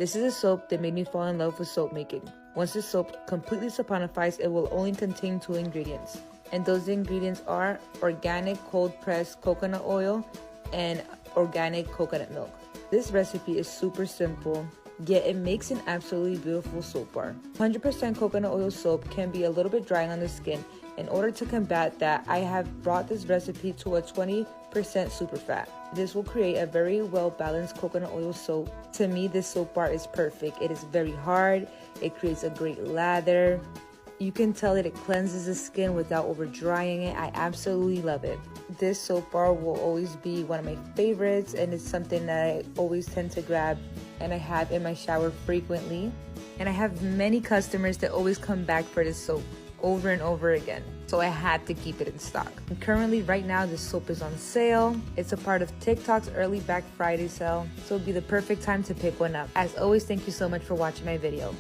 This is a soap that made me fall in love with soap making. Once the soap completely saponifies, it will only contain 2 ingredients. And those ingredients are organic cold-pressed coconut oil and organic coconut milk. This recipe is super simple, yet it makes an absolutely beautiful soap bar. 100% coconut oil soap can be a little bit drying on the skin. In order to combat that, I have brought this recipe to a 20% super fat. This will create a very well-balanced coconut oil soap. To me, this soap bar is perfect. It is very hard. It creates a great lather. You can tell that it cleanses the skin without over drying it. I absolutely love it. This soap bar will always be one of my favorites, and it's something that I always tend to grab and I have in my shower frequently. And I have many customers that always come back for this soap over and over again, so I had to keep it in stock. And currently, right now, this soap is on sale. It's a part of TikTok's early Black Friday sale, so it'll be the perfect time to pick one up. As always, thank you so much for watching my video.